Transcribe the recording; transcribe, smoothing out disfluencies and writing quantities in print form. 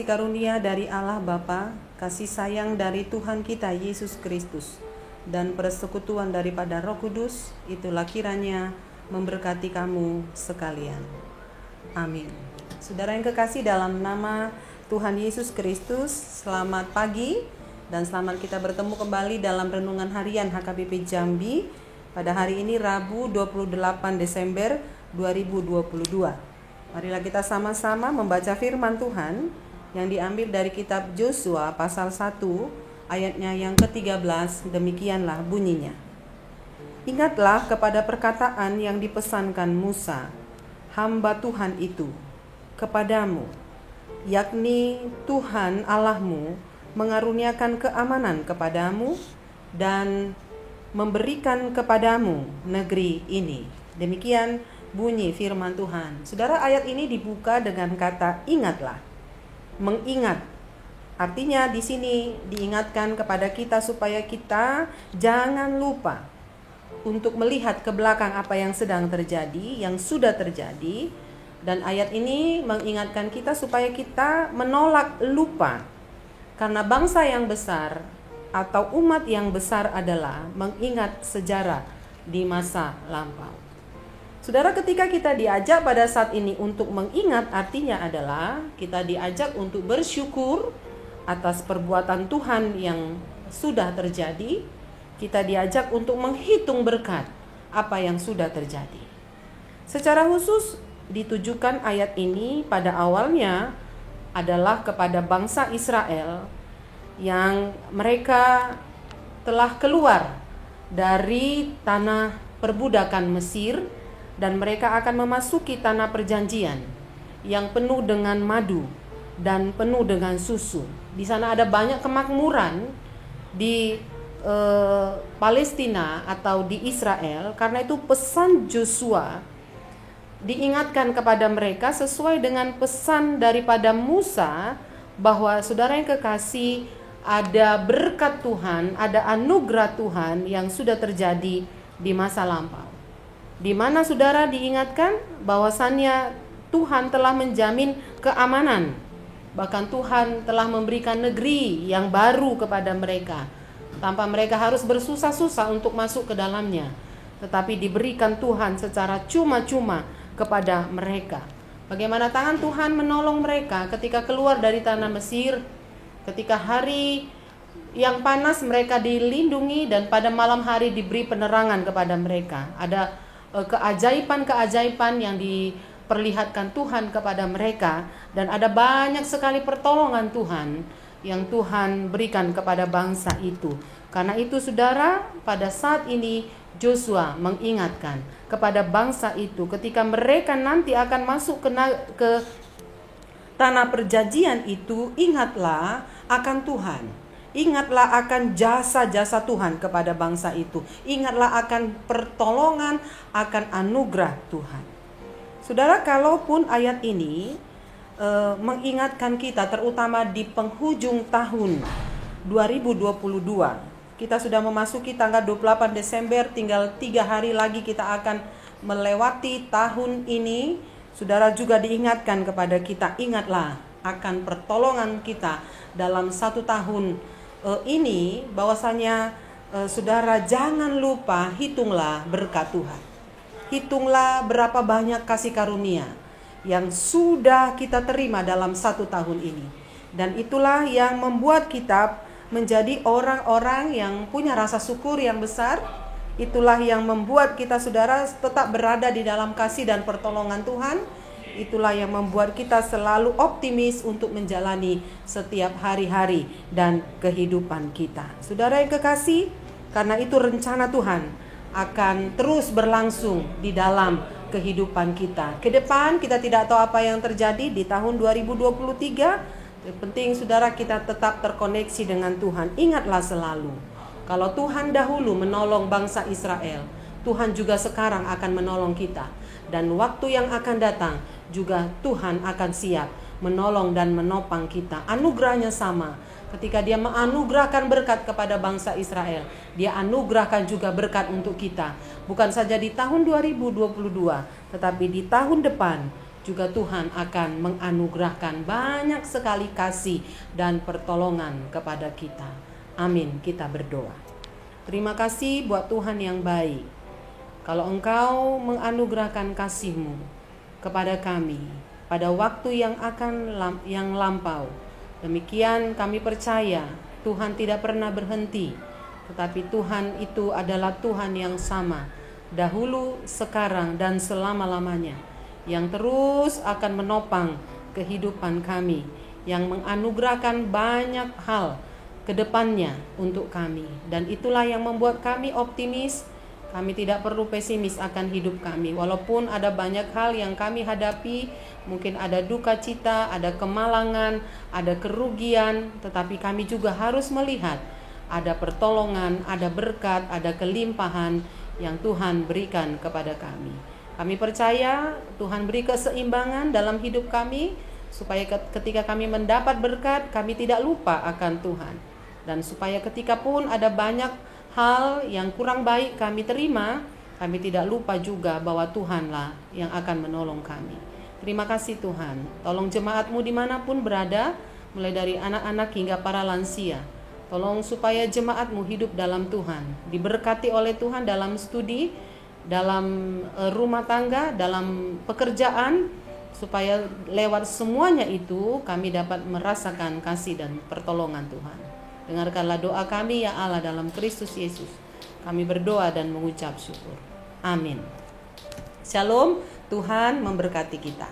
kasih karunia dari Allah Bapa, kasih sayang dari Tuhan kita Yesus Kristus, dan persekutuan daripada Roh Kudus, itulah kiranya memberkati kamu sekalian. Amin. Saudara yang kekasih dalam nama Tuhan Yesus Kristus, selamat pagi dan selamat kita bertemu kembali dalam renungan harian HKBP Jambi pada hari ini Rabu 28 Desember 2022. Marilah kita sama-sama membaca firman Tuhan yang diambil dari kitab Yosua pasal 1 ayatnya yang ke-13. Demikianlah bunyinya. Ingatlah kepada perkataan yang dipesankan Musa, hamba Tuhan itu, kepadamu, yakni Tuhan Allahmu mengaruniakan keamanan kepadamu dan memberikan kepadamu negeri ini. Demikian bunyi firman Tuhan. Saudara, ayat ini dibuka dengan kata ingatlah. Mengingat. Artinya di sini diingatkan kepada kita supaya kita jangan lupa untuk melihat ke belakang apa yang sedang terjadi, yang sudah terjadi. Dan ayat ini mengingatkan kita supaya kita menolak lupa. Karena bangsa yang besar atau umat yang besar adalah mengingat sejarah di masa lampau. Saudara, ketika kita diajak pada saat ini untuk mengingat, artinya adalah kita diajak untuk bersyukur atas perbuatan Tuhan yang sudah terjadi. Kita diajak untuk menghitung berkat apa yang sudah terjadi. Secara khusus ditujukan ayat ini pada awalnya adalah kepada bangsa Israel yang mereka telah keluar dari tanah perbudakan Mesir, dan mereka akan memasuki tanah perjanjian yang penuh dengan madu dan penuh dengan susu. Di sana ada banyak kemakmuran di Palestina atau di Israel. Karena itu pesan Yosua diingatkan kepada mereka sesuai dengan pesan daripada Musa, bahwa saudara yang kekasih, ada berkat Tuhan, ada anugerah Tuhan yang sudah terjadi di masa lampau, di mana saudara diingatkan bahwasannya Tuhan telah menjamin keamanan. Bahkan Tuhan telah memberikan negeri yang baru kepada mereka, tanpa mereka harus bersusah-susah untuk masuk ke dalamnya, tetapi diberikan Tuhan secara cuma-cuma kepada mereka. Bagaimana tangan Tuhan menolong mereka ketika keluar dari tanah Mesir, ketika hari yang panas mereka dilindungi, dan pada malam hari diberi penerangan kepada mereka. Ada keajaiban-keajaiban yang diperlihatkan Tuhan kepada mereka, dan ada banyak sekali pertolongan Tuhan yang Tuhan berikan kepada bangsa itu. Karena itu saudara, pada saat ini Yosua mengingatkan kepada bangsa itu ketika mereka nanti akan masuk ke tanah perjanjian itu, ingatlah akan Tuhan. Ingatlah akan jasa-jasa Tuhan kepada bangsa itu. Ingatlah akan pertolongan, akan anugerah Tuhan. Saudara, kalaupun ayat ini mengingatkan kita terutama di penghujung tahun 2022. Kita sudah memasuki tanggal 28 Desember, tinggal 3 hari lagi kita akan melewati tahun ini. Saudara juga diingatkan kepada kita, ingatlah akan pertolongan kita dalam 1 tahun ini, bahwasanya saudara jangan lupa, hitunglah berkat Tuhan. Hitunglah berapa banyak kasih karunia yang sudah kita terima dalam 1 tahun ini. Dan itulah yang membuat kita menjadi orang-orang yang punya rasa syukur yang besar. Itulah yang membuat kita saudara tetap berada di dalam kasih dan pertolongan Tuhan. Itulah yang membuat kita selalu optimis untuk menjalani setiap hari-hari dan kehidupan kita. Saudara yang kekasih, karena itu rencana Tuhan akan terus berlangsung di dalam kehidupan kita. Ke depan kita tidak tahu apa yang terjadi di tahun 2023. Yang penting saudara kita tetap terkoneksi dengan Tuhan. Ingatlah selalu, kalau Tuhan dahulu menolong bangsa Israel, Tuhan juga sekarang akan menolong kita. Dan waktu yang akan datang juga Tuhan akan siap menolong dan menopang kita. Anugerahnya sama. Ketika dia menganugerahkan berkat kepada bangsa Israel, dia anugerahkan juga berkat untuk kita. Bukan saja di tahun 2022, tetapi di tahun depan juga Tuhan akan menganugerahkan banyak sekali kasih dan pertolongan kepada kita. Amin. Kita berdoa. Terima kasih buat Tuhan yang baik. Kalau Engkau menganugerahkan kasih-Mu kepada kami pada waktu yang lampau, demikian kami percaya Tuhan tidak pernah berhenti, tetapi Tuhan itu adalah Tuhan yang sama, dahulu, sekarang, dan selama-lamanya, yang terus akan menopang kehidupan kami, yang menganugerahkan banyak hal ke depannya untuk kami. Dan itulah yang membuat kami optimis. Kami tidak perlu pesimis akan hidup kami. Walaupun ada banyak hal yang kami hadapi, mungkin ada duka cita, ada kemalangan, ada kerugian, tetapi kami juga harus melihat ada pertolongan, ada berkat, ada kelimpahan yang Tuhan berikan kepada kami. Kami percaya Tuhan beri keseimbangan dalam hidup kami, supaya ketika kami mendapat berkat, kami tidak lupa akan Tuhan. Dan supaya ketika pun ada banyak hal yang kurang baik kami terima, kami tidak lupa juga bahwa Tuhanlah yang akan menolong kami. Terima kasih Tuhan. Tolong jemaat-Mu dimanapun berada, mulai dari anak-anak hingga para lansia. Tolong supaya jemaat-Mu hidup dalam Tuhan, diberkati oleh Tuhan dalam studi, dalam rumah tangga, dalam pekerjaan, supaya lewat semuanya itu kami dapat merasakan kasih dan pertolongan Tuhan. Dengarkanlah doa kami ya Allah dalam Kristus Yesus. Kami berdoa dan mengucap syukur. Amin. Shalom, Tuhan memberkati kita.